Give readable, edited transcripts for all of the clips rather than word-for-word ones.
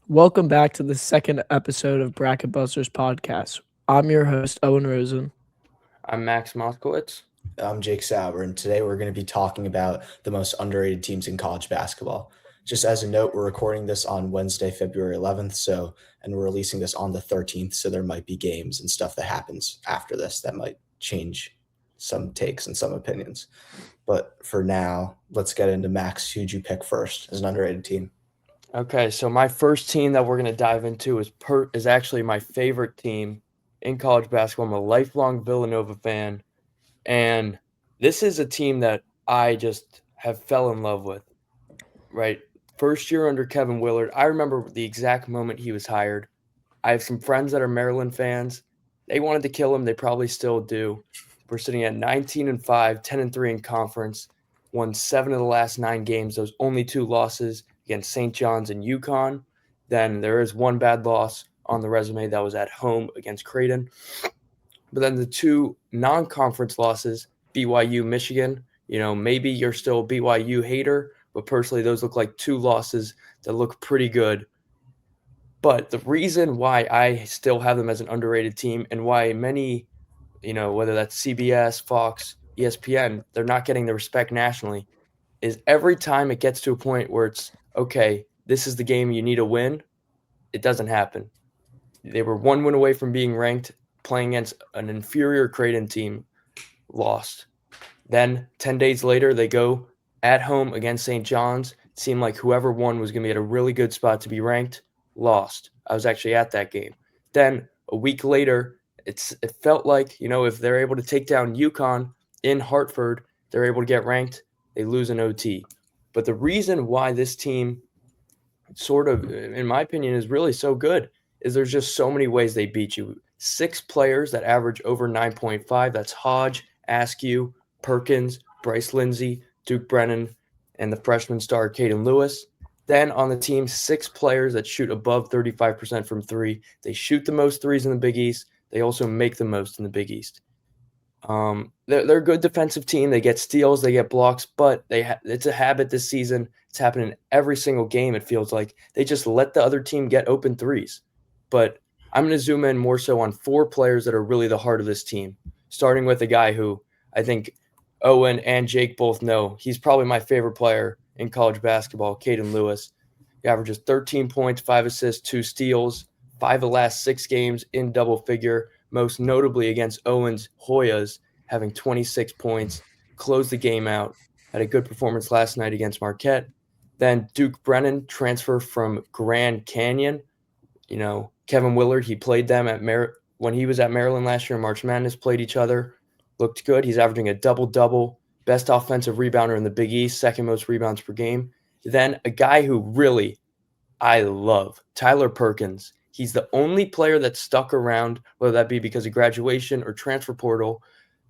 Welcome back to the second episode of Bracket Busters podcast. I'm your host, Owen Rosen. I'm Max Moskowitz. I'm Jake Sauber, and today we're going to be talking about the most underrated teams in college basketball. Just as a note, we're recording this on Wednesday, February 11th, and we're releasing this on the 13th, so there might be games and stuff that happens after this that might change some takes and some opinions. But for now, let's get into Max. Who'd you pick first as an underrated team? Okay, so my first team that we're going to dive into is actually my favorite team in college basketball. I'm a lifelong Villanova fan, and this is a team that I just have fell in love with, right? First year under Kevin Willard. I remember the exact moment he was hired. I have some friends that are Maryland fans. They wanted to kill him. They probably still do. We're sitting at 19-5, 10-3 in conference, won 7 of the last 9 games. Those only 2 losses against St. John's and UConn. Then there is one bad loss on the resume that was at home against Creighton. But then the 2 non-conference losses, BYU, Michigan, maybe you're still a BYU hater, but personally those look like 2 losses that look pretty good. But the reason why I still have them as an underrated team and why many, whether that's CBS, Fox, ESPN, they're not getting the respect nationally is every time it gets to a point where it's, okay, this is the game you need to win, it doesn't happen. They were 1 win away from being ranked, playing against an inferior Creighton team, lost. Then 10 days later, they go at home against St. John's. It seemed like whoever won was going to be at a really good spot to be ranked, lost. I was actually at that game. Then a week later, it felt like, if they're able to take down UConn in Hartford, they're able to get ranked. They lose an OT. But the reason why this team sort of, in my opinion, is really so good is there's just so many ways they beat you. 6 players that average over 9.5. That's Hodge, Askew, Perkins, Bryce Lindsey, Duke Brennan, and the freshman star Caden Lewis. Then on the team, 6 players that shoot above 35% from 3. They shoot the most threes in the Big East. They also make the most in the Big East. They're a good defensive team. They get steals, they get blocks, but it's a habit this season. It's happening every single game, it feels like. They just let the other team get open threes. But I'm going to zoom in more so on 4 players that are really the heart of this team, starting with a guy who I think Owen and Jake both know. He's probably my favorite player in college basketball, Caden Lewis. He averages 13 points, 5 assists, 2 steals, 5 of the last 6 games in double figure, most notably against Owen's Hoyas, having 26 points, closed the game out, had a good performance last night against Marquette. Then Duke Brennan, transfer from Grand Canyon. Kevin Willard, he played them when he was at Maryland last year in March Madness, played each other, looked good. He's averaging a double-double, best offensive rebounder in the Big East, second most rebounds per game. Then a guy who really I love, Tyler Perkins. He's the only player that stuck around, whether that be because of graduation or transfer portal,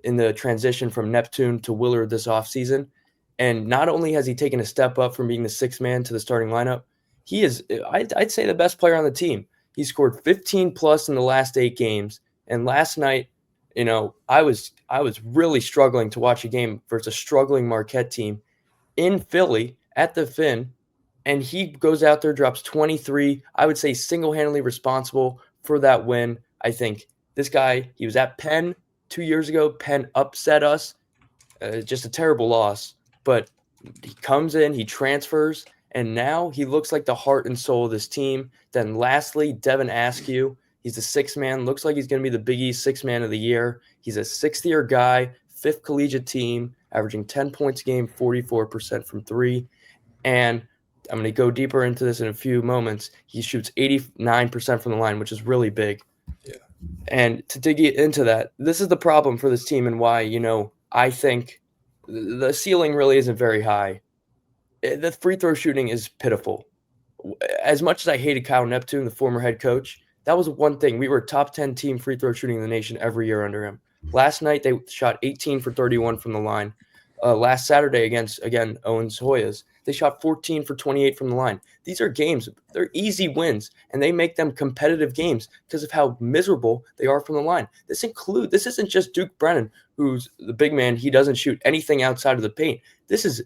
in the transition from Neptune to Willard this offseason. And not only has he taken a step up from being the 6th man to the starting lineup, he is, I'd say, the best player on the team. He scored 15 plus in the last 8 games. And last night, I was really struggling to watch a game versus a struggling Marquette team in Philly at the Finn. And he goes out there, drops 23. I would say single-handedly responsible for that win. I think this guy, he was at Penn 2 years ago. Penn upset us. Just a terrible loss. But he comes in, he transfers, and now he looks like the heart and soul of this team. Then lastly, Devin Askew. He's the 6th man. Looks like he's going to be the Big East 6th man of the year. He's a 6th-year guy, 5th collegiate team, averaging 10 points a game, 44% from 3. And I'm going to go deeper into this in a few moments. He shoots 89% from the line, which is really big. Yeah. And to dig into that, this is the problem for this team and why, I think the ceiling really isn't very high. The free throw shooting is pitiful. As much as I hated Kyle Neptune, the former head coach, that was one thing. We were a top 10 team free throw shooting in the nation every year under him. Last night, they shot 18 for 31 from the line. Last Saturday against, again, Owens Hoyas, they shot 14 for 28 from the line. These are games. They're easy wins, and they make them competitive games because of how miserable they are from the line. This isn't just Duke Brennan, who's the big man. He doesn't shoot anything outside of the paint. This is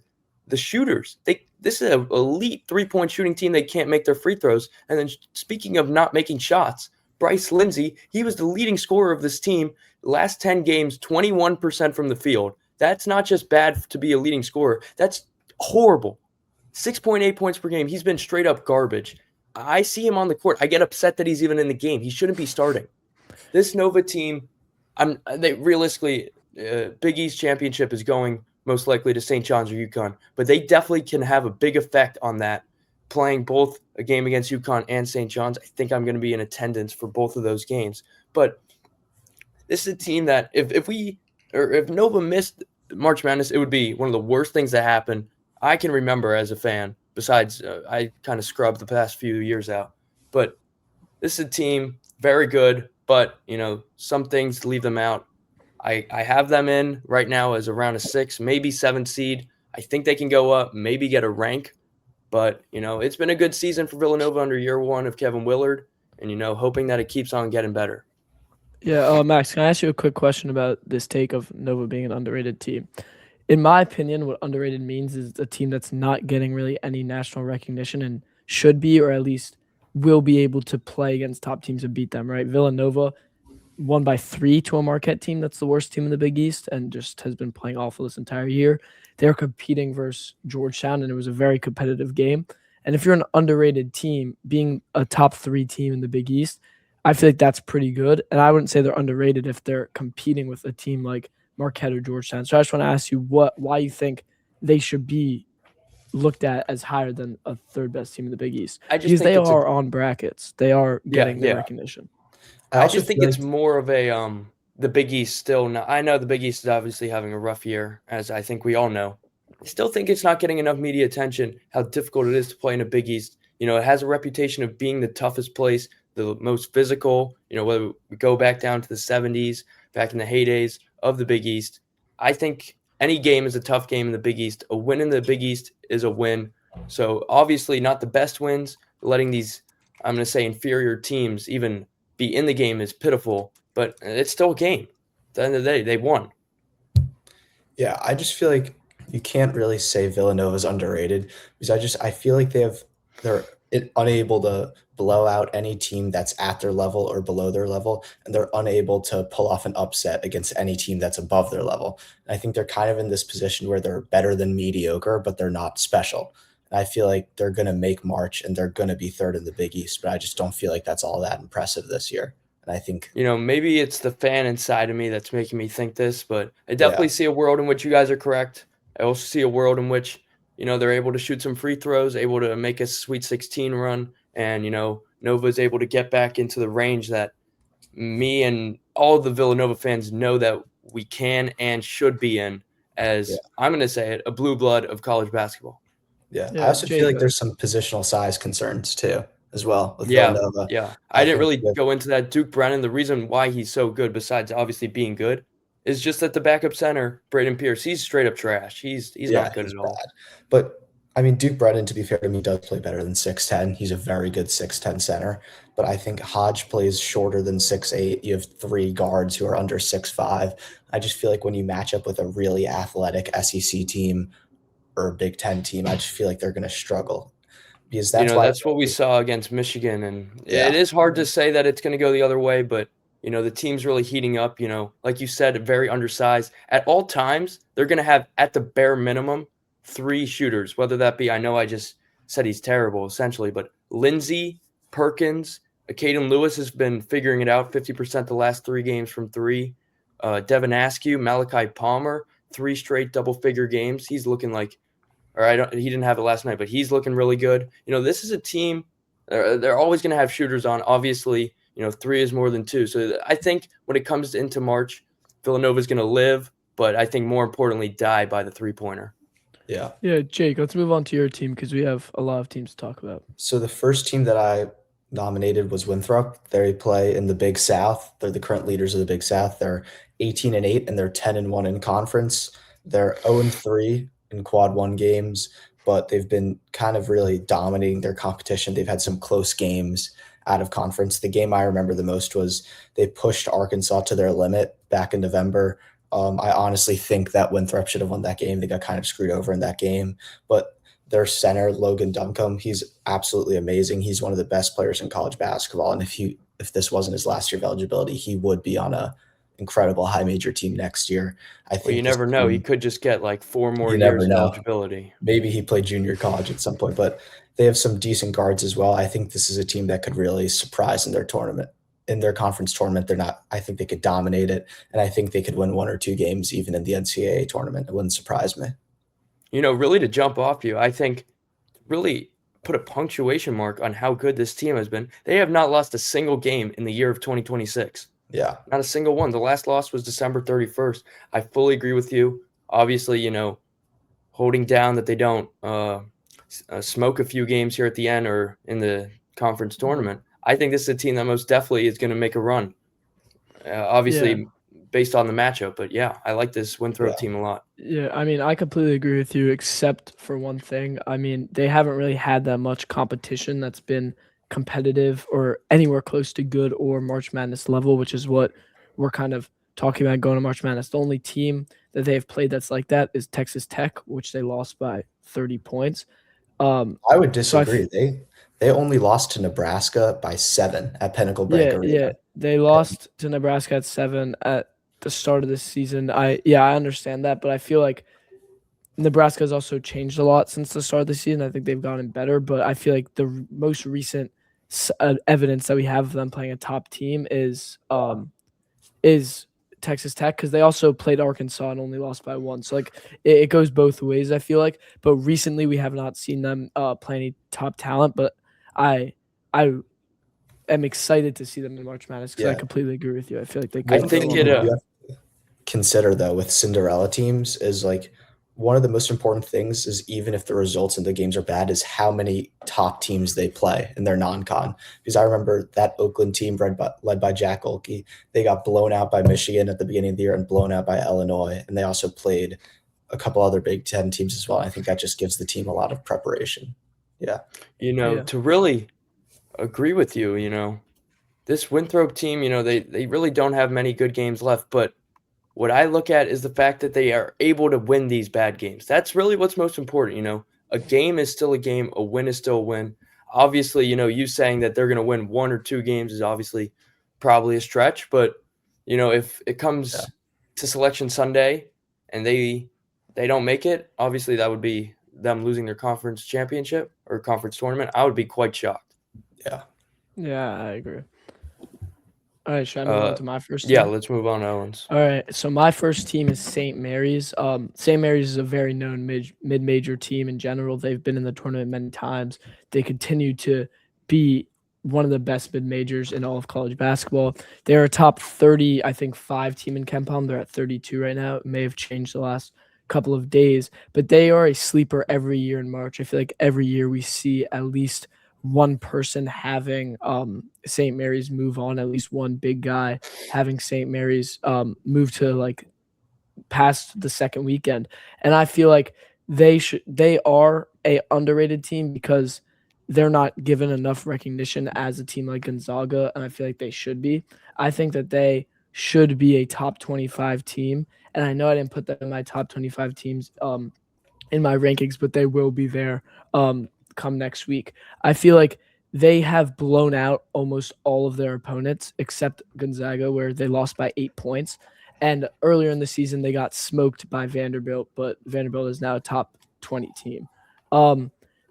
the shooters. This is an elite three-point shooting team. They can't make their free throws. And then speaking of not making shots, Bryce Lindsey, he was the leading scorer of this team. Last 10 games, 21% from the field. That's not just bad to be a leading scorer. That's horrible. 6.8 points per game. He's been straight up garbage. I see him on the court. I get upset that he's even in the game. He shouldn't be starting. This Nova team, realistically, Big East championship is going most likely to St. John's or UConn, but they definitely can have a big effect on that. Playing both a game against UConn and St. John's, I think I'm going to be in attendance for both of those games. But this is a team that if Nova missed March Madness, it would be one of the worst things that happened I can remember as a fan. Besides, I kind of scrubbed the past few years out. But this is a team very good, but some things leave them out. I have them in right now as around a 6, maybe 7 seed. I think they can go up, maybe get a rank. But, it's been a good season for Villanova under year 1 of Kevin Willard, and, hoping that it keeps on getting better. Yeah, Max, can I ask you a quick question about this take of Nova being an underrated team? In my opinion, what underrated means is a team that's not getting really any national recognition and should be, or at least will be able to play against top teams and beat them, right? Villanova won by 3 to a Marquette team that's the worst team in the Big East and just has been playing awful this entire year. They're competing versus Georgetown, and it was a very competitive game. And if you're an underrated team, being a top 3 team in the Big East, I feel like that's pretty good. And I wouldn't say they're underrated if they're competing with a team like Marquette or Georgetown. So I just want to ask you why you think they should be looked at as higher than a third best team in the Big East. Because they are on brackets. They are getting the recognition. I just think it's more of a the Big East still not. I know the Big East is obviously having a rough year, as I think we all know. I still think it's not getting enough media attention, how difficult it is to play in a Big East. It has a reputation of being the toughest place, the most physical, whether we go back down to the 70s, back in the heydays of the Big East. I think any game is a tough game in the Big East. A win in the Big East is a win. So obviously not the best wins. Letting these, I'm going to say, inferior teams even be in the game is pitiful, but it's still a game. At the end of the day, they won. Yeah, I just feel like you can't really say Villanova's underrated because I feel like they're unable to blow out any team that's at their level or below their level, and they're unable to pull off an upset against any team that's above their level. And I think they're kind of in this position where they're better than mediocre, but they're not special. And I feel like they're going to make March and they're going to be third in the Big East, but I just don't feel like that's all that impressive this year. And I think, maybe it's the fan inside of me that's making me think this, but I definitely see a world in which you guys are correct. I also see a world in which, they're able to shoot some free throws, able to make a Sweet 16 run, and, Nova is able to get back into the range that me and all of the Villanova fans know that we can and should be in as, I'm going to say it, a blue blood of college basketball. Yeah, I also feel like there's some positional size concerns too, as well with Villanova. Yeah, I didn't really go into that. Duke Brennan, the reason why he's so good, besides obviously being good, is just that the backup center, Braden Pierce, he's straight up trash. He's not good at all. Bad. But I mean, Duke Brennan, to be fair to me, does play better than 6'10". He's a very good 6'10" center. But I think Hodge plays shorter than 6'8". You have 3 guards who are under 6'5". I just feel like when you match up with a really athletic SEC team or a Big Ten team, I just feel like they're going to struggle. Because that's what we saw against Michigan. And it is hard to say that it's going to go the other way, but the team's really heating up, like you said, very undersized. At all times, they're going to have, at the bare minimum, 3 shooters, whether that be, I know I just said he's terrible, essentially, but Lindsey, Perkins, Caden Lewis has been figuring it out, 50% the last 3 games from 3. Devin Askew, Malachi Palmer, 3 straight double-figure games. He's looking like, he didn't have it last night, but he's looking really good. This is a team, they're always going to have shooters on. Obviously, 3 is more than 2. So I think when it comes into March, Villanova is going to live, but I think more importantly, die by the 3-pointer. Yeah, Jake, let's move on to your team because we have a lot of teams to talk about. So the first team that I nominated was Winthrop. They play in the Big South. They're the current leaders of the Big South. They're 18-8 and they're 10-1 in conference. They're 0-3 in quad 1 games, but they've been kind of really dominating their competition. They've had some close games out of conference. The game I remember the most was they pushed Arkansas to their limit back in November. I honestly think that Winthrop should have won that game. They got kind of screwed over in that game, but their center, Logan Duncombe, he's absolutely amazing. He's one of the best players in college basketball, and if this wasn't his last year of eligibility, he would be on a incredible high major team next year. I Well, think you this never know. He team, could just get like 4 more you years never of know. eligibility. Maybe he played junior college at some point, but they have some decent guards as well. I think this is a team that could really surprise in their tournament. In their conference tournament, I think they could dominate it, and I think they could win 1 or 2 games even in the NCAA tournament. It wouldn't surprise me. Really to jump off you, I think really put a punctuation mark on how good this team has been. They have not lost a single game in the year of 2026. Yeah. Not a single one. The last loss was December 31st. I fully agree with you. Obviously, holding down that they don't smoke a few games here at the end or in the conference tournament. I think this is a team that most definitely is going to make a run. Obviously, based on the matchup. But, yeah, I like this Winthrop team a lot. Yeah, I mean, I completely agree with you, except for one thing. I mean, they haven't really had that much competition that's been competitive or anywhere close to good or March Madness level, which is what we're kind of talking about going to March Madness. The only team that they've played that's like that is Texas Tech, which they lost by 30 points. I would disagree. They only lost to Nebraska by 7 at Pinnacle Bank Arena. Yeah, they lost to Nebraska at 7 at the start of this season. I understand that, but I feel like Nebraska has also changed a lot since the start of the season. I think they've gotten better, but I feel like the most recent evidence that we have of them playing a top team is Texas Tech, because they also played Arkansas and only lost by 1. So it goes both ways, I feel like. But recently we have not seen them play any top talent, but I am excited to see them in March Madness because I completely agree with you. I feel like they could. I think you have to consider though with Cinderella teams is like one of the most important things is even if the results in the games are bad is how many top teams they play in their non-con. Because I remember that Oakland team led by Jack Olke, they got blown out by Michigan at the beginning of the year and blown out by Illinois, and they also played a couple other Big Ten teams as well. I think that just gives the team a lot of preparation. Yeah. To really agree with you, this Winthrop team, they really don't have many good games left, but what I look at is the fact that they are able to win these bad games. That's really what's most important, A game is still a game, a win is still a win. Obviously, you saying that they're going to win 1 or 2 games is obviously probably a stretch, but if it comes to Selection Sunday and they don't make it, obviously that would be them losing their conference championship or conference tournament. I would be quite shocked. Yeah, I agree. All right, should I move on to my first team? Yeah, let's move on to Owens. All right, so my first team is St. Mary's. St. Mary's is a very known mid-major team in general. They've been in the tournament many times. They continue to be one of the best mid-majors in all of college basketball. They're a top 30, I think, 5 team in KenPom. They're at 32 right now. It may have changed the last couple of days, but they are a sleeper every year in March. I feel like every year we see at least one person having St. Mary's move on, at least one big guy having St. Mary's move to past the second weekend. And I feel like they are a underrated team because they're not given enough recognition as a team like Gonzaga, and I feel like they should be. I think that they should be a top 25 team, and I know I didn't put them in my top 25 teams in my rankings, but they will be there come next week. I feel like they have blown out almost all of their opponents except Gonzaga, where they lost by 8 points. And earlier in the season, they got smoked by Vanderbilt, but Vanderbilt is now a top 20 team.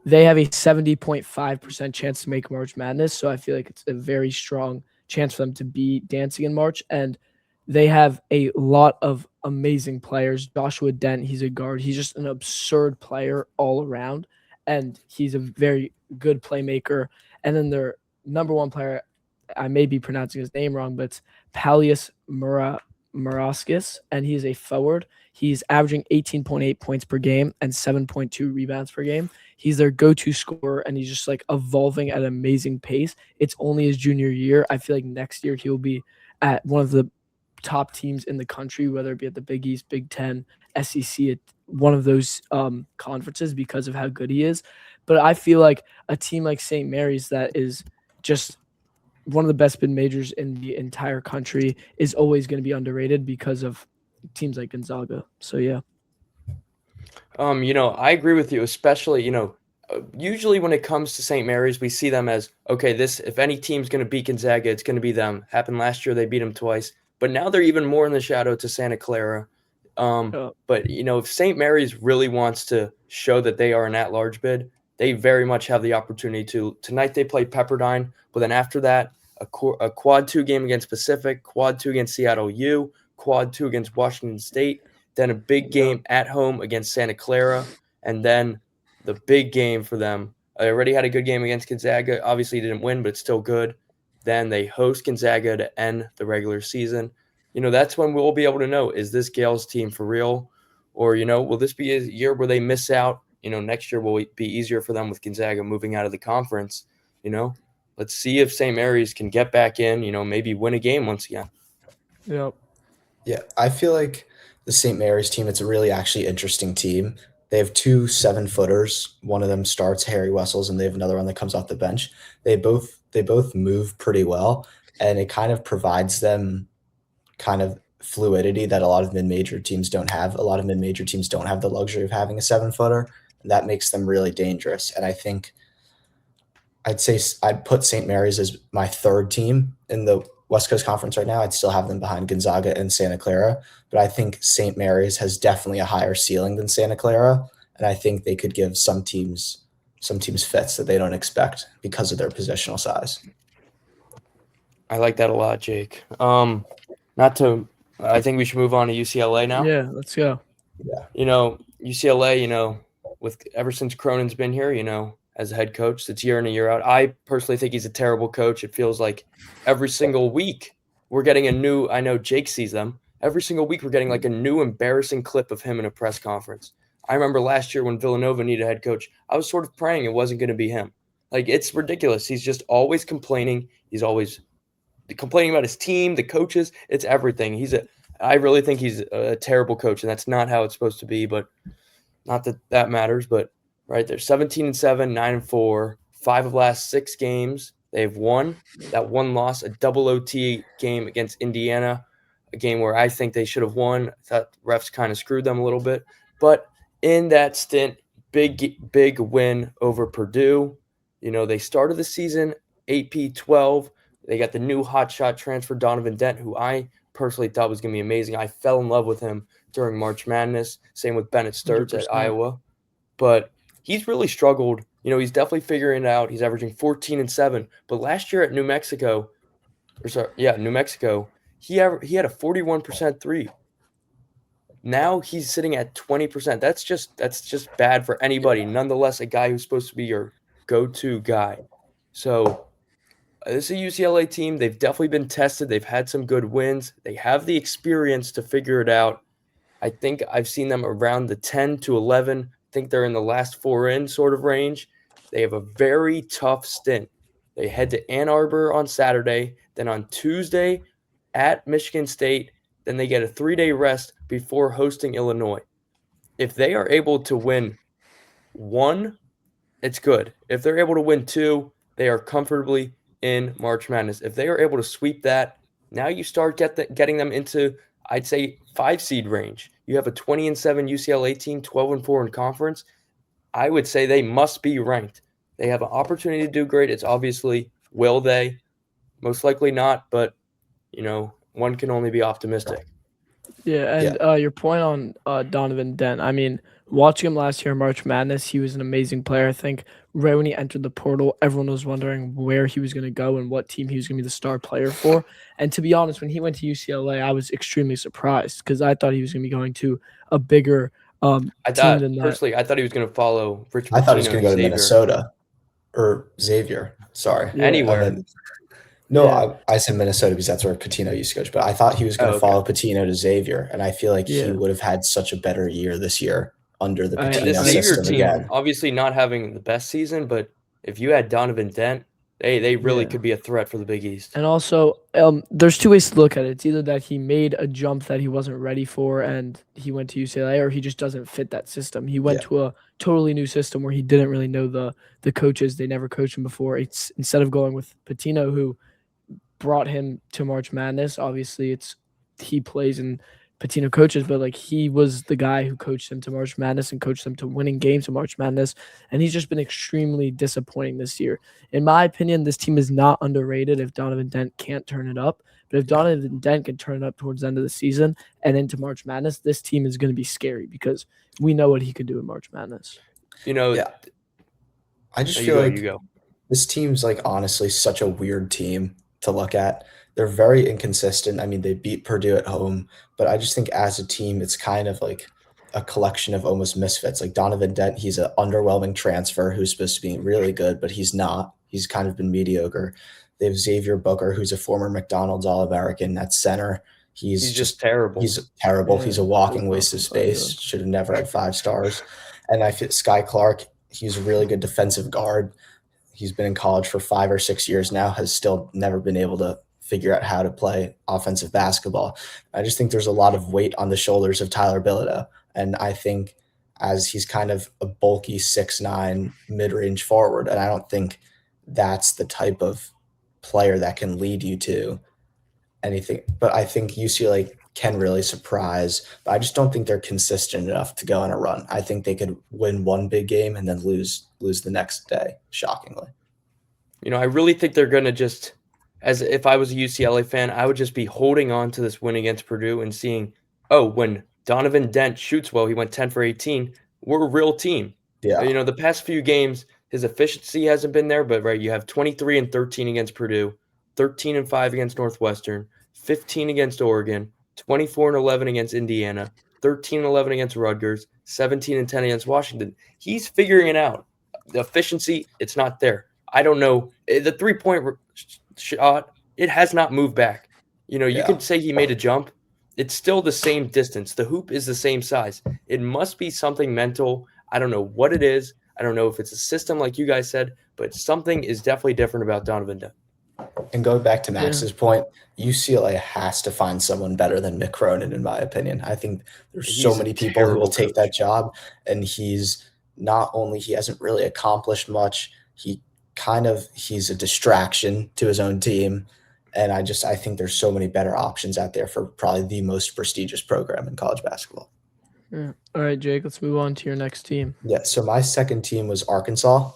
They have a 70.5% chance to make March Madness, so I feel like it's a very strong chance for them to be dancing in March. And they have a lot of amazing players. Joshua Dent, he's a guard. He's just an absurd player all around, and he's a very good playmaker. And then their number one player, I may be pronouncing his name wrong, but it's Palius Maraskis, and he's a forward. He's averaging 18.8 points per game and 7.2 rebounds per game. He's their go-to scorer, and he's just evolving at an amazing pace. It's only his junior year. I feel like next year he'll be at one of the top teams in the country, whether it be at the Big East, Big Ten, SEC, at one of those conferences because of how good he is. But I feel like a team like St. Mary's that is just one of the best mid majors in the entire country is always going to be underrated because of teams like Gonzaga. So yeah. I agree with you, especially, usually when it comes to St. Mary's, we see them as, okay, if any team's going to beat Gonzaga, it's going to be them. Happened last year, they beat them twice. But now they're even more in the shadow to Santa Clara. But, if St. Mary's really wants to show that they are an at-large bid, they very much have the opportunity to. Tonight they play Pepperdine, but then after that, a quad 2 game against Pacific, quad 2 against Seattle U, quad 2 against Washington State, then a big game at home against Santa Clara, and then the big game for them. They already had a good game against Gonzaga. Obviously didn't win, but it's still good. Then they host Gonzaga to end the regular season. That's when we'll be able to know, is this Gaels team for real? Or, will this be a year where they miss out? Next year will be easier for them with Gonzaga moving out of the conference. Let's see if St. Mary's can get back in, maybe win a game once again. Yep. Yeah, I feel like the St. Mary's team, it's a really actually interesting team. They have 2 7-footers. One of them starts, Harry Wessels, and they have another one that comes off the bench. They both move pretty well, and it kind of provides them kind of fluidity that a lot of mid-major teams don't have. A lot of mid-major teams don't have the luxury of having a 7-footer, and that makes them really dangerous. And I think I'd put St. Mary's as my 3rd team in the West Coast Conference right now. I'd still have them behind Gonzaga and Santa Clara, but I think St. Mary's has definitely a higher ceiling than Santa Clara, and I think they could give some teams fits that they don't expect because of their positional size. I like that a lot, Jake. I think we should move on to UCLA now. Yeah, let's go. Yeah. UCLA, with ever since Cronin's been here, as a head coach, it's year in and year out. I personally think he's a terrible coach. It feels like every single week we're getting I know Jake sees them. Every single week we're getting like a new embarrassing clip of him in a press conference. I remember last year when Villanova needed a head coach, I was sort of praying it wasn't going to be him. Like, it's ridiculous. He's just always complaining. He's always complaining about his team, the coaches. It's everything. I really think he's a terrible coach, and that's not how it's supposed to be, but not that matters. But right, they're 17-7, 9-4, 5 of last 6 games. They've won. That one loss, a double OT game against Indiana, a game where I think they should have won. I thought refs kind of screwed them a little bit. But in that stint, big win over Purdue. They started the season 8P12. They got the new hotshot transfer, Donovan Dent, who I personally thought was going to be amazing. I fell in love with him during March Madness. Same with Bennett Sturts 100%. at Iowa. But he's really struggled. He's definitely figuring it out. He's averaging 14-7. But last year at New Mexico, he had a 41% three. Now he's sitting at 20%. That's just bad for anybody. Nonetheless, a guy who's supposed to be your go-to guy. So this is a UCLA team. They've definitely been tested. They've had some good wins. They have the experience to figure it out. I think I've seen them around the 10-11. I think they're in the last 4 in sort of range. They have a very tough stint. They head to Ann Arbor on Saturday, then on Tuesday at Michigan State, then they get a 3-day rest before hosting Illinois. If they are able to win 1, it's good. If they're able to win 2, they are comfortably in March Madness. If they are able to sweep that, now you start getting them into, I'd say, 5 seed range. You have a 20-7 UCLA team, 12-4 in conference. I would say they must be ranked. They have an opportunity to do great. It's obviously, will they? Most likely not, but, one can only be optimistic. Yeah, and your point on Donovan Dent, I mean, watching him last year in March Madness, he was an amazing player. I think right when he entered the portal, everyone was wondering where he was going to go and what team he was going to be the star player for. And to be honest, when he went to UCLA, I was extremely surprised because I thought he was going to be going to a bigger team than that. Personally, I thought he was going to follow Richard. I thought he was going to go to Minnesota or Xavier. Sorry. Yeah. Anywhere. I said Minnesota because that's where Pitino used to coach, but I thought he was going to follow Pitino to Xavier, and I feel like he would have had such a better year this year under the Pitino this Xavier system team, again. obviously not having the best season, but if you had Donovan Dent, they really could be a threat for the Big East. And also, there's 2 ways to look at it. It's either that he made a jump that he wasn't ready for and he went to UCLA, or he just doesn't fit that system. He went to a totally new system where he didn't really know the coaches. They never coached him before. It's instead of going with Pitino, who brought him to March Madness, obviously he plays in Patino coaches, but like he was the guy who coached them to March Madness and coached them to winning games of March Madness. And he's just been extremely disappointing this year. In my opinion, this team is not underrated if Donovan Dent can't turn it up. But if Donovan Dent can turn it up towards the end of the season and into March Madness, this team is going to be scary because we know what he could do in March Madness. I just feel like this team's like honestly such a weird team to look at. They're very inconsistent. I mean, they beat Purdue at home, but I just think as a team, it's kind of like a collection of almost misfits. Like Donovan Dent, he's an underwhelming transfer who's supposed to be really good, but he's not. He's kind of been mediocre. They have Xavier Booker, who's a former McDonald's All-American at center. He's just terrible. He's terrible. Yeah, He's a walking waste of space. Should have never had 5 stars. And I feel Sky Clark, he's a really good defensive guard. He's been in college for 5 or 6 years now, has still never been able to figure out how to play offensive basketball. I just think there's a lot of weight on the shoulders of Tyler Bilodeau. And I think as he's kind of a bulky 6'9" mid-range forward, and I don't think that's the type of player that can lead you to anything. But I think UCLA can really surprise, but I just don't think they're consistent enough to go on a run. I think they could win one big game and then lose the next day, shockingly. I really think they're going to just, as if I was a UCLA fan, I would just be holding on to this win against Purdue and seeing, when Donovan Dent shoots well, he went 10 for 18, we're a real team. Yeah. The past few games, his efficiency hasn't been there, but you have 23 and 13 against Purdue, 13 and 5 against Northwestern, 15 against Oregon, 24 and 11 against Indiana, 13 and 11 against Rutgers, 17 and 10 against Washington. He's figuring it out. The efficiency, it's not there. I don't know. The 3-point shot, it has not moved back. You can say he made a jump. It's still the same distance. The hoop is the same size. It must be something mental. I don't know what it is. I don't know if it's a system like you guys said, but something is definitely different about Donovan Dent. And going back to Max's point, UCLA has to find someone better than Mick Cronin, in my opinion. I think there's so many people who will take that job, and he's not only he hasn't really accomplished much, he's a distraction to his own team. And I think there's so many better options out there for probably the most prestigious program in college basketball. Yeah. All right, Jake, let's move on to your next team. Yeah, so my second team was Arkansas.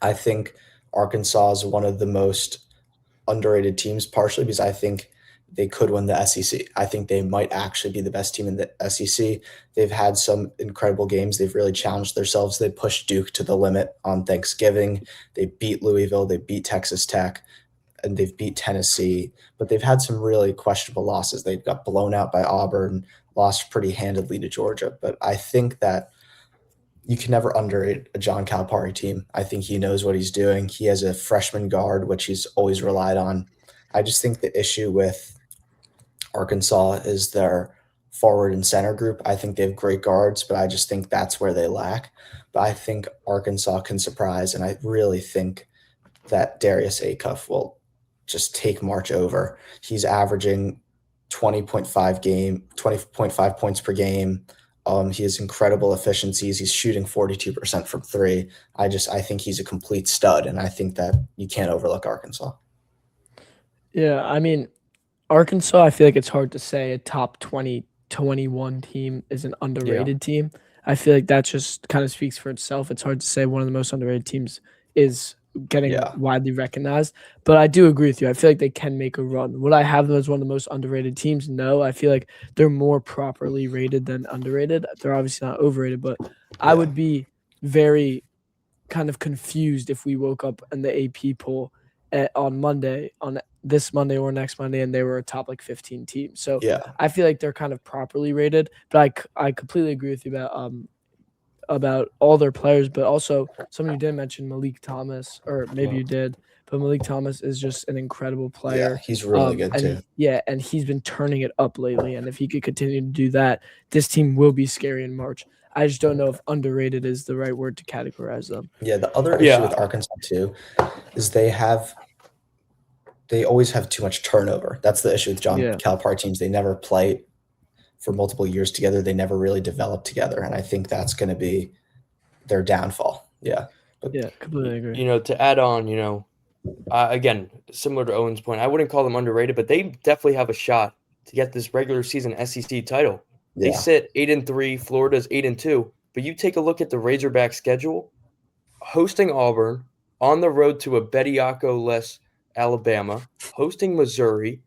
I think Arkansas is one of the most underrated teams, partially because I think they could win the SEC. I think they might actually be the best team in the SEC. They've had some incredible games. They've really challenged themselves. They pushed Duke to the limit on Thanksgiving. They beat Louisville. They beat Texas Tech. And they've beat Tennessee. But they've had some really questionable losses. They got blown out by Auburn, lost pretty handedly to Georgia. But I think that you can never underrate a John Calipari team. I think he knows what he's doing. He has a freshman guard, which he's always relied on. I just think the issue with Arkansas is their forward and center group. I think they have great guards, but I just think that's where they lack. But I think Arkansas can surprise, and I really think that Darius Acuff will just take March over. He's averaging 20.5 points per game. He has incredible efficiencies. He's shooting 42% from 3. I think he's a complete stud, and I think that you can't overlook Arkansas. Yeah, I mean, Arkansas, I feel like it's hard to say a top 20, 21 team is an underrated team. I feel like that just kind of speaks for itself. It's hard to say one of the most underrated teams is getting widely recognized. But I do agree with you. I feel like they can make a run. Would I have them as one of the most underrated teams? No. I feel like they're more properly rated than underrated. They're obviously not overrated, but I would be very kind of confused if we woke up in the AP poll on this Monday or next Monday, and they were a top 15 team. So I feel like they're kind of properly rated, but I completely agree with you about all their players, but also somebody did mention Malik Thomas, or maybe you did, but Malik Thomas is just an incredible player. Yeah, he's really good too. And he's been turning it up lately, and if he could continue to do that, this team will be scary in March. I just don't know if underrated is the right word to categorize them. Yeah, the other issue with Arkansas too is they always have too much turnover. That's the issue with John Calipari teams. They never play for multiple years together. They never really develop together, and I think that's going to be their downfall. Yeah. Completely agree. To add on, again, similar to Owen's point, I wouldn't call them underrated, but they definitely have a shot to get this regular season SEC title. They Yeah. sit 8-3. Florida's 8-2. But you take a look at the Razorback schedule, hosting Auburn, on the road to a Bediaco-less Alabama, hosting Missouri,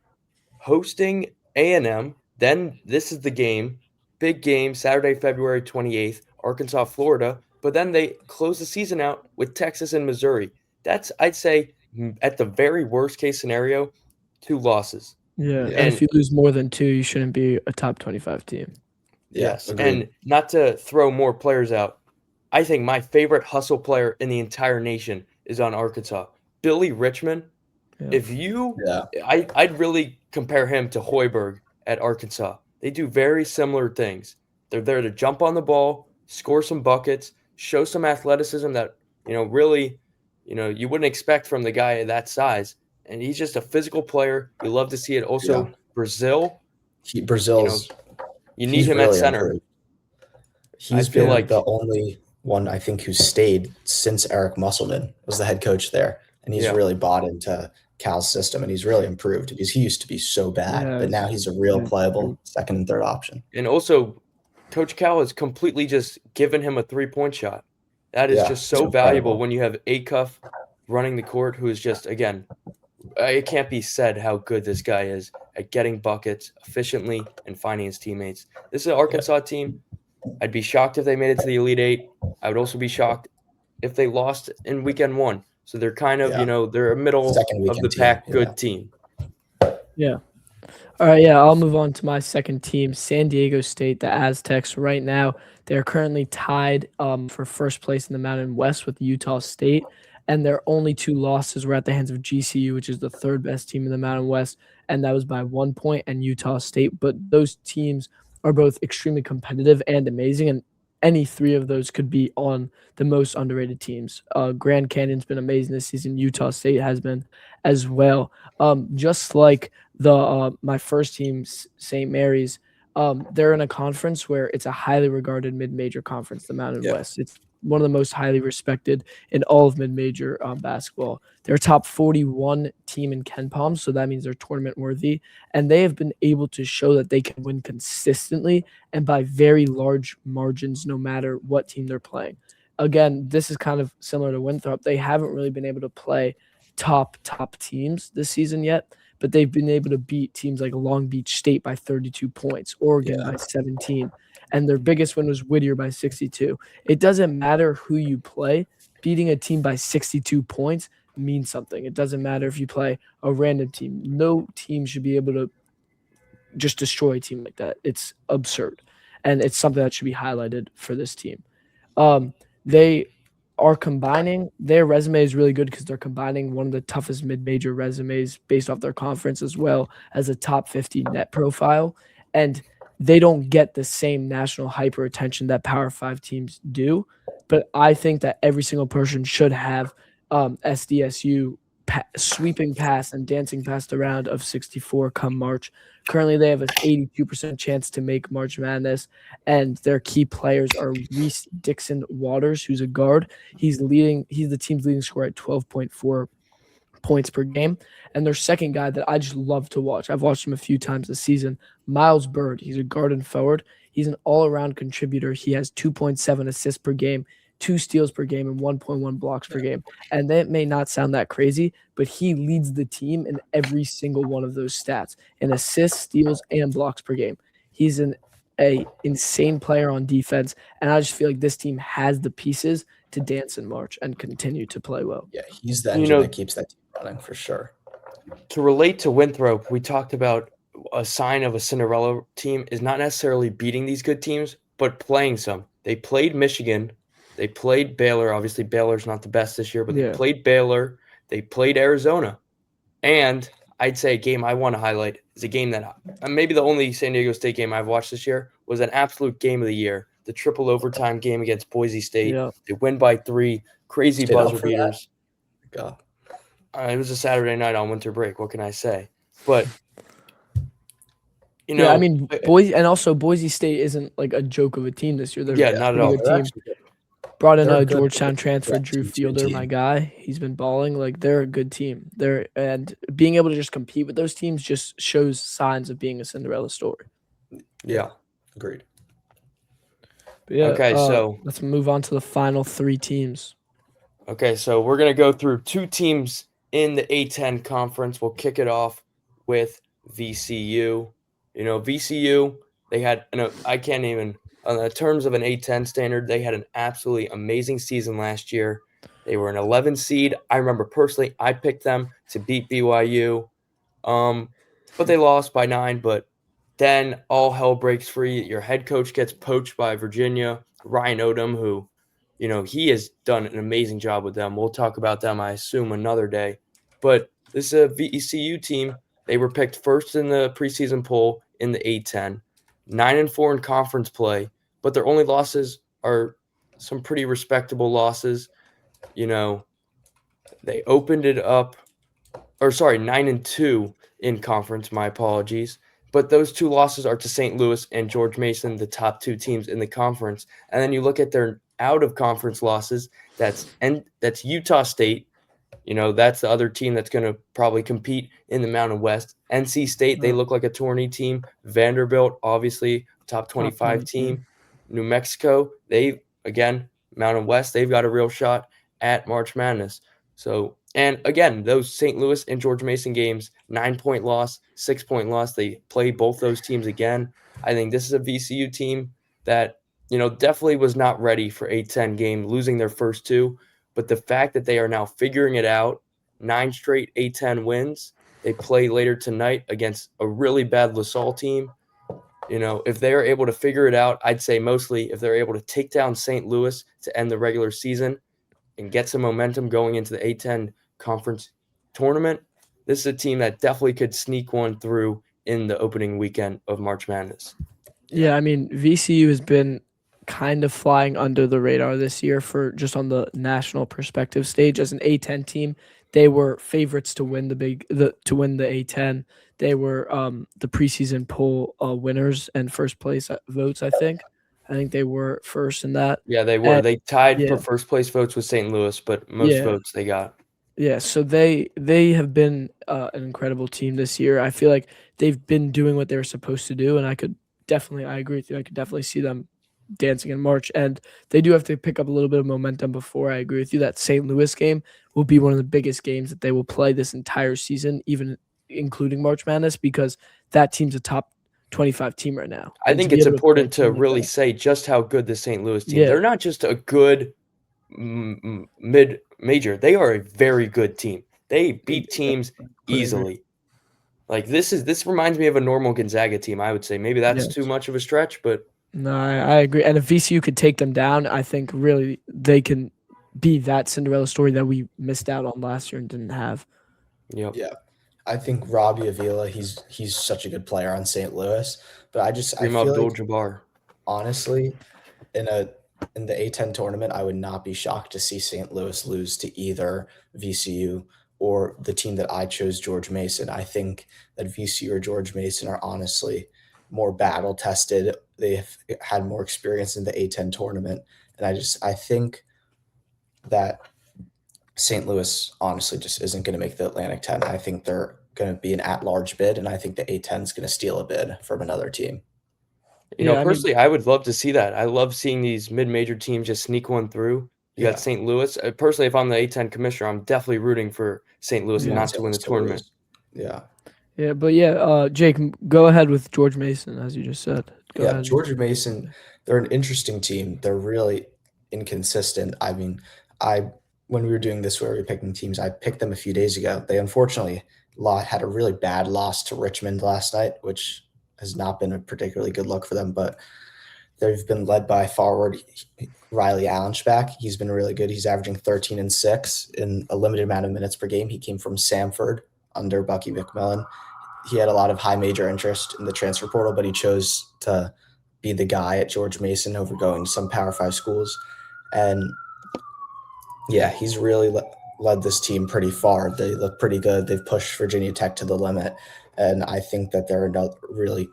hosting A&M. Then this is the game, big game, Saturday, February 28th, Arkansas, Florida. But then they close the season out with Texas and Missouri. That's, I'd say, at the very worst case scenario, 2 losses. Yeah, and And if you lose more than 2, you shouldn't be a top 25 team. yes, agreed. and not to throw more players out, I think my favorite hustle player in the entire nation is on Arkansas. Billy Richmond. Yeah. If you, Yeah. I'd really compare him to Hoiberg at Arkansas. They do very similar things. They're there to jump on the ball, score some buckets, show some athleticism that, really, you wouldn't expect from the guy that size. And he's just a physical player. You love to see it. Also, Brazil, Brazil's you need he's him really at center. improved. He's feel been like- the only one I think who stayed since Eric Musselman was the head coach there, and he's really bought into Cal's system, and he's really improved because he used to be so bad, but now he's a real playable second and third option. And also, Coach Cal has completely just given him a 3-point shot. That is just so valuable when you have Acuff running the court, who is just, again, it can't be said how good this guy is at getting buckets efficiently and finding his teammates. This is an Arkansas team. I'd be shocked if they made it to the Elite Eight. I would also be shocked if they lost in weekend 1. So they're kind of, they're a middle of the pack good team. Yeah. All right, I'll move on to my second team, San Diego State, the Aztecs. Right now, they're currently tied for first place in the Mountain West with Utah State, and their only 2 losses were at the hands of GCU, which is the 3rd best team in the Mountain West, and that was by 1 point, and Utah State. But those teams are both extremely competitive and amazing, and any 3 of those could be on the most underrated teams. Grand Canyon's been amazing this season. Utah State has been as well. Just like my first team, St. Mary's, they're in a conference where it's a highly regarded mid-major conference, the Mountain West. It's one of the most highly respected in all of mid-major basketball. They're a top 41 team in KenPom, so that means they're tournament worthy, and they have been able to show that they can win consistently and by very large margins no matter what team they're playing. Again, this is kind of similar to Winthrop. They haven't really been able to play top teams this season yet, but they've been able to beat teams like Long Beach State by 32 points, Oregon by 17, and their biggest win was Whittier by 62. It doesn't matter who you play. Beating a team by 62 points means something. It doesn't matter if you play a random team. No team should be able to just destroy a team like that. It's absurd, and it's something that should be highlighted for this team. They are combining. Their resume is really good because they're combining one of the toughest mid-major resumes based off their conference as well as a top 50 net profile. And they don't get the same national hyper attention that Power 5 teams do. But I think that every single person should have SDSU sweeping past and dancing past the round of 64 come March. Currently, they have an 82% chance to make March Madness, and their key players are Reese Dixon Waters, who's a guard. He's the team's leading scorer at 12.4 points per game. And their second guy that I just love to watch, I've watched him a few times this season, Miles Bird. He's a guard and forward. He's an all-around contributor. He has 2.7 assists per game, 2 steals per game, and 1.1 blocks per game. And that may not sound that crazy, but he leads the team in every single one of those stats, in assists, steals, and blocks per game. He's an insane player on defense, and I just feel like this team has the pieces to dance in March and continue to play well. Yeah, he's the engine that keeps that team running for sure. To relate to Winthrop, we talked about a sign of a Cinderella team is not necessarily beating these good teams, but playing some. They played Michigan. They played Baylor. Obviously, Baylor's not the best this year, but they played Baylor. They played Arizona. And I'd say a game I want to highlight is a game that maybe the only San Diego State game I've watched this year was an absolute game of the year, the triple overtime game against Boise State. Yeah. They win by 3, crazy buzzer beaters. God. It was a Saturday night on winter break. What can I say? But you know, I mean, Boise State isn't like a joke of a team this year. They're not at all. Brought in They're a good. Georgetown transfer, Yeah, Drew 2-2 Fielder, my team. guy. He's been balling. Like, they're a good team. And being able to just compete with those teams just shows signs of being a Cinderella story. Yeah. Agreed. But yeah, Okay, so let's move on to the final 3 teams. we're going to go through 2 teams in the A10 conference. We'll kick it off with VCU. VCU, they had I can't even on the terms of an A10 standard, they had an absolutely amazing season last year. They were an 11 seed. I remember personally I picked them to beat BYU. But they lost by 9, but then all hell breaks free. Your head coach gets poached by Virginia, Ryan Odom, who, he has done an amazing job with them. We'll talk about them, I assume, another day. But this is a VCU team. They were picked first in the preseason poll in the A10, 9-4 in conference play, but their only losses are some pretty respectable losses. They opened it up, 9-2 in conference. My apologies. But those 2 losses are to St. Louis and George Mason, the top 2 teams in the conference. And then you look at their out-of-conference losses. That's Utah State. That's the other team that's going to probably compete in the Mountain West. NC State, they look like a tourney team. Vanderbilt, obviously, top 25 team. New Mexico, Mountain West, they've got a real shot at March Madness. So, and again, those St. Louis and George Mason games, 9-point loss, 6-point loss. They play both those teams again. I think this is a VCU team that, definitely was not ready for A10 game, losing their first 2. But the fact that they are now figuring it out, 9 straight A10 wins. They play later tonight against a really bad LaSalle team. If they are able to figure it out, I'd say mostly if they're able to take down St. Louis to end the regular season and get some momentum going into the A10 conference tournament, this is a team that definitely could sneak one through in the opening weekend of March Madness. Yeah, I mean, VCU has been kind of flying under the radar this year for just on the national perspective stage. As an A10 team, they were favorites to win the A10. They were the preseason poll winners and first place votes, I think. I think they were first in that. Yeah, they were. They tied yeah. for first place votes with St. Louis, but most votes they got. Yeah, so they have been an incredible team this year. I feel like they've been doing what they were supposed to do, and I agree with you. I could definitely see them dancing in March, and they do have to pick up a little bit of momentum before. I agree with you that St. Louis game will be one of the biggest games that they will play this entire season, even including March Madness, because that team's a top 25 team right now. I think it's important to really say just how good the St. Louis team. They're not just a good mid-major. They are a very good team. They beat teams easily. Like this reminds me of a normal Gonzaga team, I would say. Maybe that's too much of a stretch, but no, I agree. And if VCU could take them down, I think really they can be that Cinderella story that we missed out on last year and didn't have. Yep. Yeah. I think Robbie Avila, he's such a good player on St. Louis, but I feel Abdul-Jabbar. Honestly, in the A10 tournament, I would not be shocked to see St. Louis lose to either VCU or the team that I chose, George Mason. I think that VCU or George Mason are honestly more battle tested. They've had more experience in the A10 tournament. And I think that St. Louis honestly just isn't going to make the Atlantic 10. I think they're going to be an at-large bid, and I think the A10 is going to steal a bid from another team. Personally, I would love to see that. I love seeing these mid-major teams just sneak one through. You got St. Louis. Personally, if I'm the A10 commissioner, I'm definitely rooting for St. Louis not to win the tournament. Yeah. Yeah, but Jake, go ahead with George Mason, as you just said. Go ahead. George Mason, they're an interesting team. They're really inconsistent. I mean, when we were doing this where we were picking teams, I picked them a few days ago. They unfortunately had a really bad loss to Richmond last night, which has not been a particularly good look for them, but they've been led by forward Riley Allenschback. He's been really good. He's averaging 13 and 6 in a limited amount of minutes per game. He came from Samford under Bucky McMillan. He had a lot of high major interest in the transfer portal, but he chose to be the guy at George Mason over going to some Power 5 schools. And yeah, he's really led this team pretty far. They look pretty good. They've pushed Virginia Tech to the limit. And I think that they're a really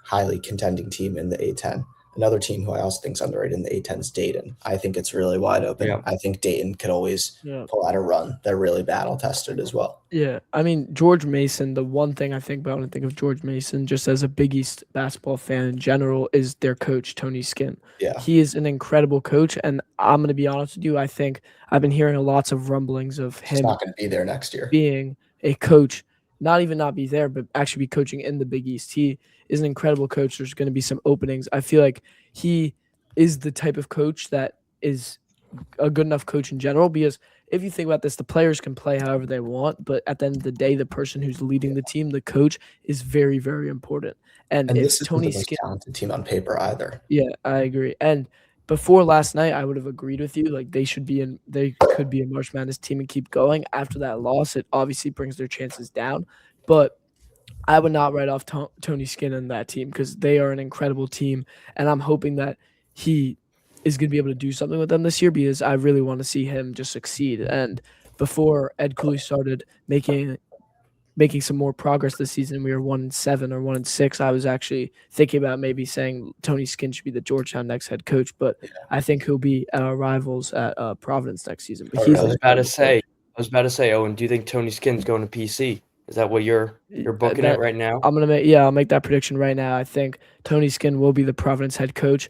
highly contending team in the A10. Another team who I also think is underrated in the A10 is Dayton. I think it's really wide open. Yeah. I think Dayton could always Yeah. pull out a run. They're really battle tested as well. Yeah, I mean, George Mason, the one thing I think about when I think of George Mason, just as a Big East basketball fan in general, is their coach, Tony Skinn. Yeah. He is an incredible coach, and I'm going to be honest with you, I think I've been hearing lots of rumblings of He's him not going to be there next year. being a coach, not even not be there, but actually be coaching in the Big East. He is an incredible coach. There's going to be some openings. I feel like he is the type of coach that is a good enough coach in general, because if you think about this, the players can play however they want, but at the end of the day, the person who's leading the team, the coach, is very, very important. And And if this isn't Tony the most Skinn, talented team on paper either. yeah, I agree. And before last night, I would have agreed with you. Like they could be a March Madness team and keep going. After that loss, it obviously brings their chances down. But I would not write off Tony Skinn and that team, because they are an incredible team, and I'm hoping that he is going to be able to do something with them this year, because I really want to see him just succeed. And before Ed Cooley started making some more progress this season, we were 1-7 or 1-6. I was actually thinking about maybe saying Tony Skinn should be the Georgetown next head coach, but I think he'll be at our rivals at Providence next season. But I he's I really was about to say, Owen, do you think Tony Skinn's going to PC? Is that what you're booking it right now? I'll make that prediction right now. I think Tony Skinn will be the Providence head coach.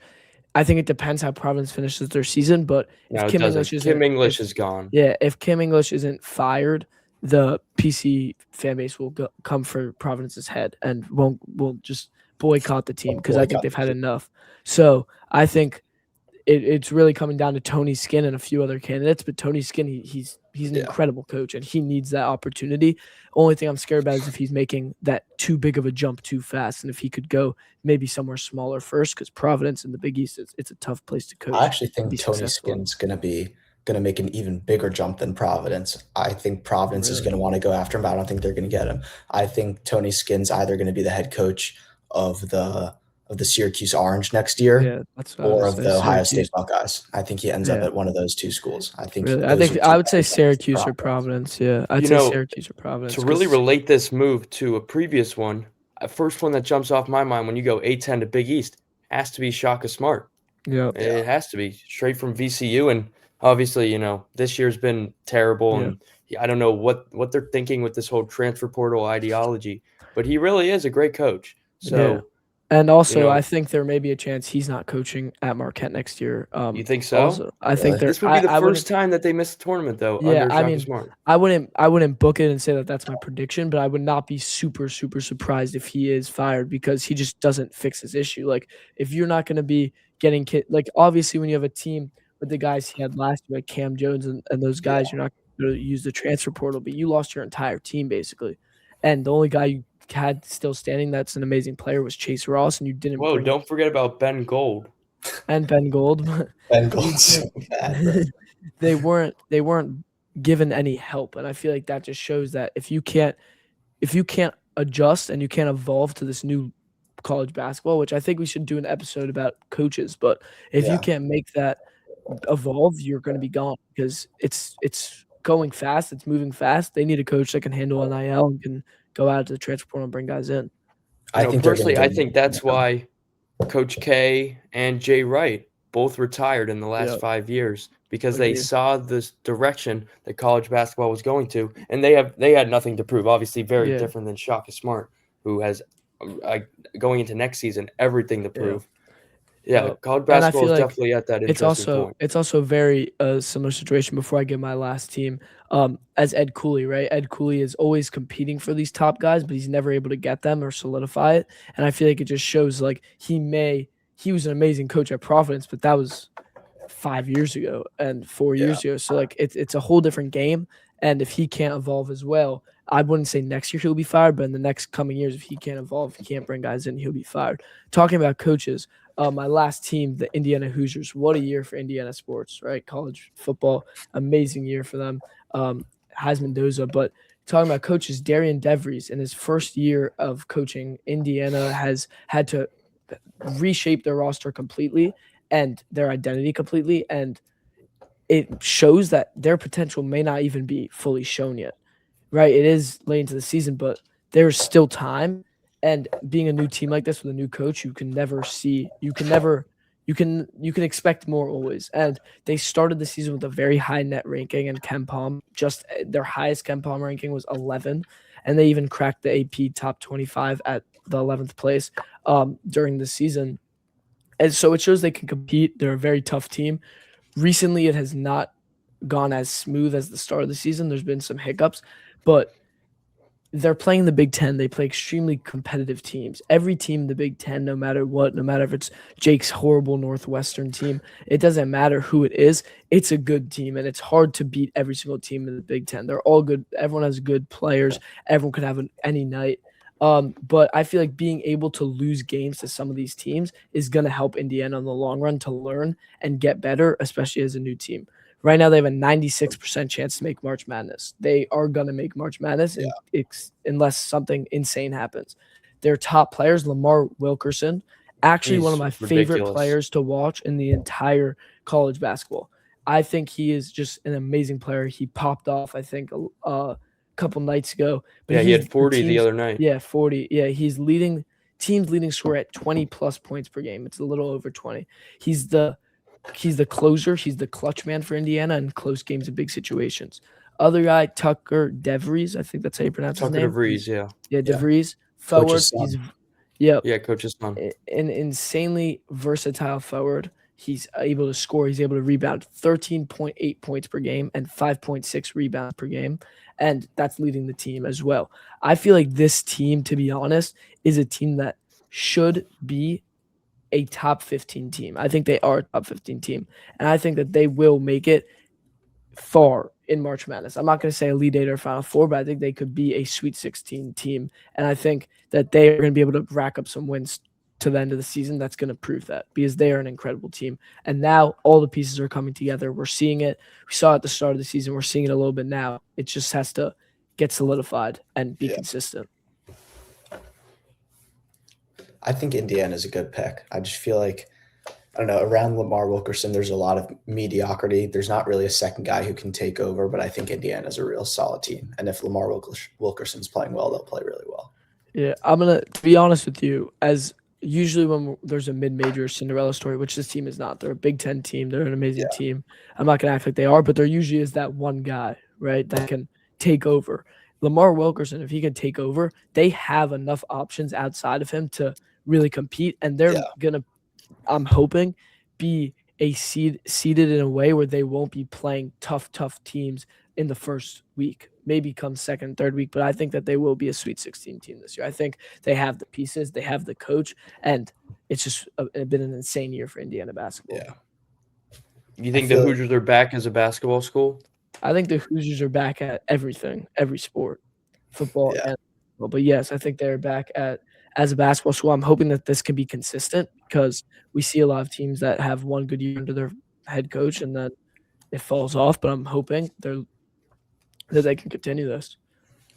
I think it depends how Providence finishes their season, but No, if it doesn't. Kim English is gone. Yeah, if Kim English isn't fired, the PC fan base will come for Providence's head and will just boycott the team, because I think they've had enough. So I think it's really coming down to Tony Skinn and a few other candidates, but Tony Skinn, he's an incredible coach, and he needs that opportunity. Only thing I'm scared about is if he's making that too big of a jump too fast, and if he could go maybe somewhere smaller first, because Providence in the Big East, it's a tough place to coach. I actually think be Tony successful. Skinn's going to make an even bigger jump than Providence. I think Providence is going to want to go after him, but I don't think they're going to get him. I think Tony Skinn's either going to be the head coach of the Syracuse Orange next year, Yeah, that's what I or would of say, the Ohio Syracuse. State Buckeyes. I think he ends up Yeah. at one of those two schools. I think Really, those are two I would say candidates Syracuse for or Providence. Yeah, I'd You say know, Syracuse or Providence. To really 'cause- relate this move to a previous one, a first one that jumps off my mind when you go A10 to Big East has to be Shaka Smart. yeah, It has to be straight from VCU, and obviously, this year's been terrible, and I don't know what they're thinking with this whole transfer portal ideology, but he really is a great coach. So, and also, you know- I think there may be a chance he's not coaching at Marquette next year. You think so? Also, I think Really? This would be the I wouldn't- first time that they missed the tournament, though, Yeah, under I Shaka mean, Smart. I wouldn't book it and say that that's my prediction, but I would not be super, super surprised if he is fired, because he just doesn't fix his issue. Like, if you're not going to be getting like, obviously when you have a team with the guys he had last year, like Cam Jones and those guys, you're not going to use the transfer portal, but you lost your entire team basically. And the only guy you had still standing that's an amazing player was Chase Ross, and you didn't Whoa, bring don't forget about Ben Gold. and Ben Gold. Ben Gold's so bad, bro. they weren't given any help, and I feel like that just shows that if you can't adjust and you can't evolve to this new college basketball, which I think we should do an episode about coaches, but if you Yeah. can't make that evolve, you're going to be gone, because it's going fast, it's moving fast. They need a coach that can handle NIL and can go out to the transfer portal and bring guys in. I think they're personally, gonna I go- think that's why Coach K and Jay Wright both retired in the last Yep. 5 years, because they Agreed. saw this direction that college basketball was going to, and they had nothing to prove. Obviously, very Yeah. different than Shaka Smart, who has going into next season everything to prove. Yeah, college And I basketball feel is like definitely at that interesting point. It's also a very similar situation. Before I give my last team, as Ed Cooley, right? Ed Cooley is always competing for these top guys, but he's never able to get them or solidify it. And I feel like it just shows like he was an amazing coach at Providence, but that was 5 years ago and 4 years ago. So like it's a whole different game. And if he can't evolve as well, I wouldn't say next year he'll be fired, but in the next coming years, if he can't evolve, if he can't bring guys in, he'll be fired. Talking about coaches, my last team, the Indiana Hoosiers, what a year for Indiana sports, right? College football, amazing year for them. Has Mendoza, but talking about coaches, Darian DeVries, in his first year of coaching, Indiana has had to reshape their roster completely and their identity completely, and it shows that their potential may not even be fully shown yet, right? It is late into the season, but there's still time. And being a new team like this with a new coach, you can never you can expect more always. And they started the season with a very high net ranking and KenPom. Just their highest KenPom ranking was 11, and they even cracked the AP top 25 at the 11th place during the season. And so it shows they can compete. They're a very tough team. Recently, it has not gone as smooth as the start of the season. There's been some hiccups, but they're playing the Big Ten. They play extremely competitive teams. Every team in the Big Ten, no matter what, no matter if it's Jake's horrible Northwestern team, it doesn't matter who it is. It's a good team, and it's hard to beat every single team in the Big Ten. They're all good. Everyone has good players. Everyone could have any night. But I feel like being able to lose games to some of these teams is going to help Indiana in the long run to learn and get better, especially as a new team. Right now, they have a 96% chance to make March Madness. They are going to make March Madness unless something insane happens. Their top players, Lamar Wilkerson, actually one of my favorite players to watch in the entire college basketball. I think he is just an amazing player. He popped off, I think, a couple nights ago. But he had 40 the other night. Yeah, 40. Yeah, he's team's leading scorer at 20-plus points per game. It's a little over 20. He's the closer. He's the clutch man for Indiana in close games and big situations. Other guy, Tucker DeVries. I think that's how you pronounce his name. Tucker DeVries, yeah. Yeah, DeVries. Forward. Yeah, coach's son. An insanely versatile forward. He's able to score. He's able to rebound 13.8 points per game and 5.6 rebounds per game. And that's leading the team as well. I feel like this team, to be honest, is a team that should be a top 15 team. I think they are a top 15 team. And I think that they will make it far in March Madness. I'm not going to say Elite Eight or Final Four, but I think they could be a Sweet 16 team. And I think that they are going to be able to rack up some wins to the end of the season. That's going to prove that because they are an incredible team. And now all the pieces are coming together. We're seeing it. We saw it at the start of the season. We're seeing it a little bit now. It just has to get solidified and be consistent. I think Indiana is a good pick. I just feel like, I don't know, around Lamar Wilkerson, there's a lot of mediocrity. There's not really a second guy who can take over, but I think Indiana is a real solid team. And if Lamar Wilkerson's playing well, they'll play really well. Yeah, to be honest with you, as usually when there's a mid-major Cinderella story, which this team is not. They're a Big Ten team. They're an amazing team. I'm not going to act like they are, but there usually is that one guy, right, that can take over. Lamar Wilkerson, if he can take over, they have enough options outside of him to really compete, and they're going to, I'm hoping, be seeded in a way where they won't be playing tough teams in the first week, maybe come second, third week, but I think that they will be a Sweet 16 team this year. I think they have the pieces, they have the coach, and it's just been an insane year for Indiana basketball. Yeah. You think the Hoosiers are back as a basketball school? I think the Hoosiers are back at everything, every sport, football and football. But yes, I think they're back as a basketball school. I'm hoping that this can be consistent because we see a lot of teams that have one good year under their head coach and then it falls off. But I'm hoping that they can continue this.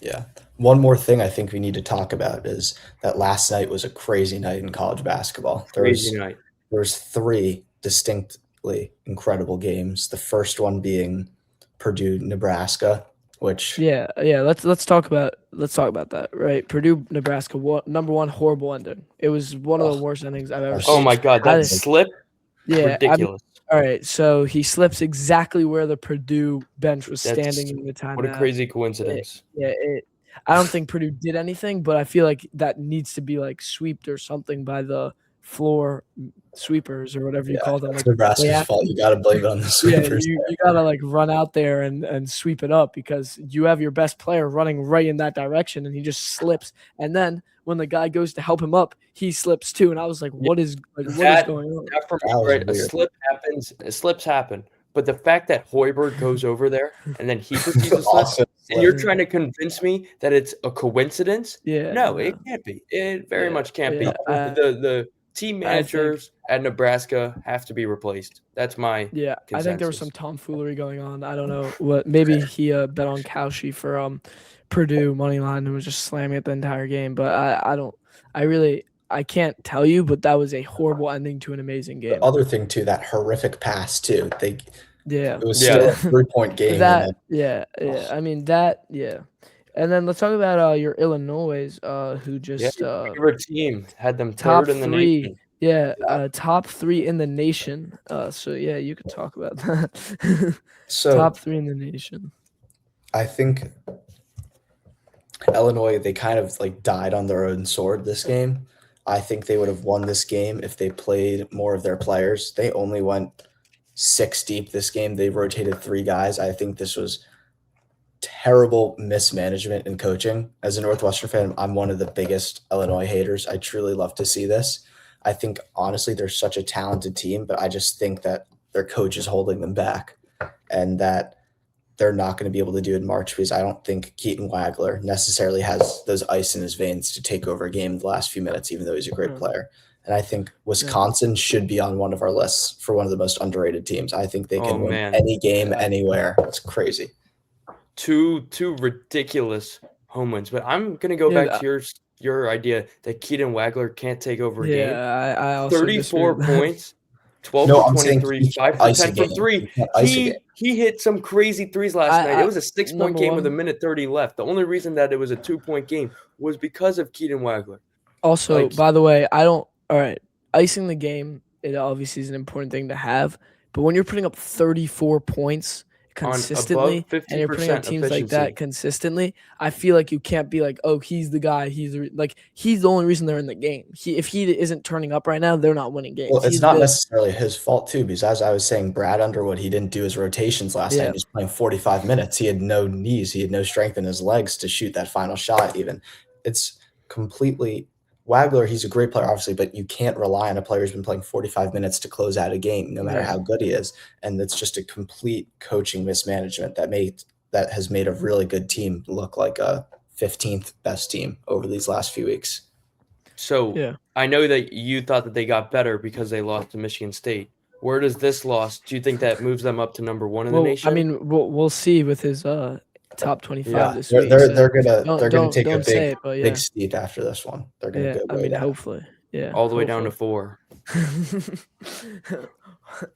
Yeah. One more thing I think we need to talk about is that last night was a crazy night in college basketball. There was 3 distinctly incredible games. The first one being Purdue, Nebraska, which let's talk about that, right? Purdue, Nebraska, number one, horrible ending. It was one of the worst endings I've ever seen. Oh my God, that slip! Yeah, ridiculous. All right, so he slips exactly where the Purdue bench was standing in the timeout. What a crazy coincidence! I don't think Purdue did anything, but I feel like that needs to be like sweeped or something by the floor sweepers or whatever you call them. It's Nebraska's fault. You got to blame it on the sweepers. You got to like run out there and sweep it up because you have your best player running right in that direction and he just slips. And then when the guy goes to help him up, he slips too. And I was like, what is going on? Slips happen. But the fact that Hoiberg goes over there and then he proceeds to slip, and you're trying to convince me that it's a coincidence? No, it can't be. It very much can't be. The team managers at Nebraska have to be replaced. That's my consensus. I think there was some tomfoolery going on. I don't know what. Maybe he bet on Cauchy for Purdue money line and was just slamming it the entire game. But I can't tell you, but that was a horrible ending to an amazing game. The other thing too, that horrific pass too. It was still a 3-point game. I mean that. And then let's talk about your Illinois, who just favorite team had them top third in the 3. nation. Yeah, top 3 in the nation. So yeah, you could talk about that. So Top 3 in the nation. I think Illinois, they kind of like died on their own sword this game. I think they would have won this game if they played more of their players. They only went 6 deep this game. They rotated 3 guys. I think this was terrible mismanagement in coaching. As a Northwestern fan, I'm one of the biggest Illinois haters. I truly love to see this. I think, honestly, they're such a talented team, but I just think that their coach is holding them back and that they're not going to be able to do it in March because I don't think Keaton Wagler necessarily has those ice in his veins to take over a game in the last few minutes, even though he's a great player. And I think Wisconsin should be on one of our lists for one of the most underrated teams. I think they can win any game, anywhere. It's crazy. Two ridiculous home wins. But I'm going to go back to your idea that Keaton Wagler can't take over a game. Yeah, I also 34 points. 12 for 23, 5 for 10 from 3. He hit some crazy threes last night. It was a 6-point game with 1:30 left. The only reason that it was a 2-point game was because of Keaton Wagler. Also, by the way, icing the game, it obviously is an important thing to have. But when you're putting up 34 points consistently and you're putting up teams like that consistently, I feel like you can't be like, oh, he's the guy. He's the only reason they're in the game. If he isn't turning up right now, they're not winning games. Well, it's not necessarily his fault too, because as I was saying, Brad Underwood, he didn't do his rotations last night. He was playing 45 minutes. He had no knees. He had no strength in his legs to shoot that final shot even. It's completely – Wagler, he's a great player, obviously, but you can't rely on a player who's been playing 45 minutes to close out a game, no matter how good he is. And it's just a complete coaching mismanagement that has made a really good team look like a 15th best team over these last few weeks. So I know that you thought that they got better because they lost to Michigan State. Where does this loss? Do you think that moves them up to number 1 in the nation? I mean, we'll see with his top 25 this week. They're gonna take a big steep after this one. They're gonna go way down. Hopefully, all the way down to 4.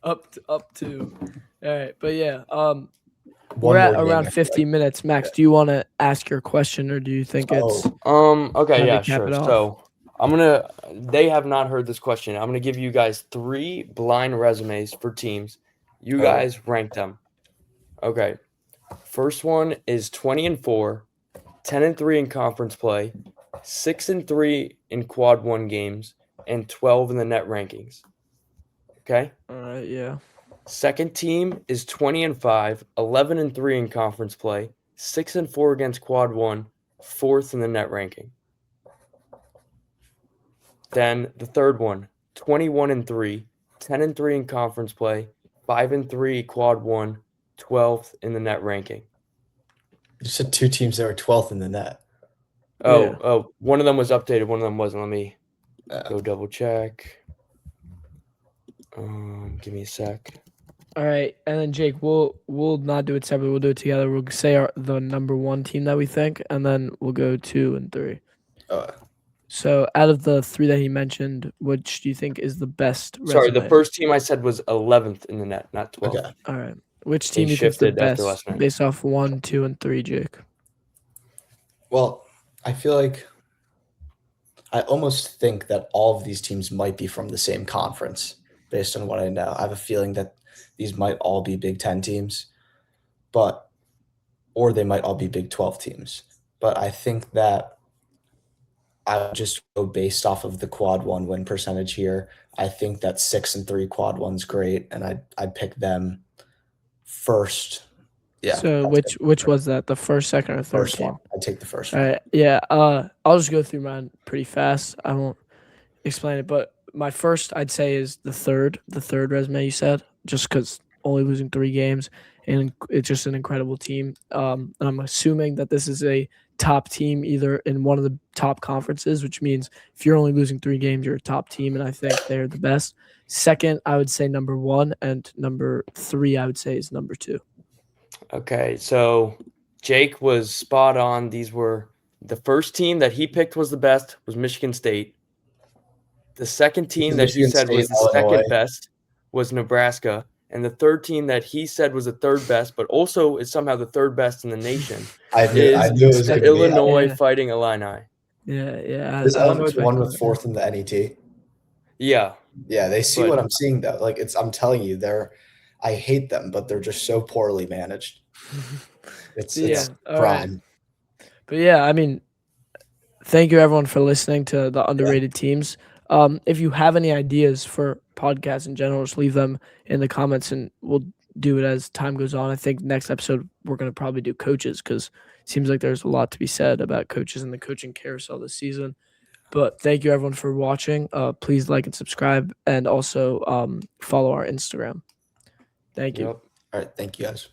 up to. All right, but we're at around 50 minutes. Max, do you want to ask your question, or do you think it's okay? Yeah, sure. So they have not heard this question. I'm gonna give you guys 3 blind resumes for teams. You guys rank them. Okay. First one is 20-4, 10-3 in conference play, 6-3 in quad 1 games, and 12 in the net rankings. Okay? All right, yeah. Second team is 20-5, 11-3 in conference play, 6-4 against quad 1, 4th in the net ranking. Then the third one, 21-3, 10-3 in conference play, 5-3 quad 1, 12th in the net ranking. You said 2 teams that were 12th in the net. Oh, one of them was updated. One of them wasn't. Let me go double check. Give me a sec. All right, and then Jake, we'll not do it separately. We'll do it together. We'll say the number 1 team that we think, and then we'll go 2 and 3. So out of the 3 that he mentioned, which do you think is the best? Sorry, the first team I said was 11th in the net, not 12th. Okay. All right. Which team do you think is the best based off 1, 2, and 3, Jake? Well, I feel like I almost think that all of these teams might be from the same conference based on what I know. I have a feeling that these might all be Big 10 teams, or they might all be Big 12 teams. But I think that I would just go based off of the quad 1 win percentage here. I think that 6-3 quad 1's great, and I'd pick them first. Yeah. So which was that? The first, second, or third first team? one. I'd take the first one. All right. Yeah. I'll just go through mine pretty fast. I won't explain it, but my first I'd say is the third resume you said, just because only losing 3 games and it's just an incredible team. And I'm assuming that this is a top team either in one of the top conferences, which means if you're only losing 3 games, you're a top team, and I think they're the best. Second, I would say number 1, and number 3, I would say is number 2. Okay, so Jake was spot on. These were the first team that he picked was the best was Michigan State. The second team that he said was the second best was Nebraska. And the third team that he said was the third best, but also is somehow the third best in the nation, I knew it was the Illinois Fighting Illini. Yeah. Is Illinois the one with 4th in the NET? Yeah. Yeah, they see But- what I'm seeing though. Like I'm telling you, I hate them, but they're just so poorly managed. It's Yeah, all right. crime. But yeah, I mean, thank you everyone for listening to the underrated teams. If you have any ideas for podcasts in general, just leave them in the comments and we'll do it as time goes on. I think next episode we're going to probably do coaches because it seems like there's a lot to be said about coaches and the coaching carousel this season. But thank you everyone for watching. Please like and subscribe and also follow our Instagram. Thank you. Yep. All right, thank you guys.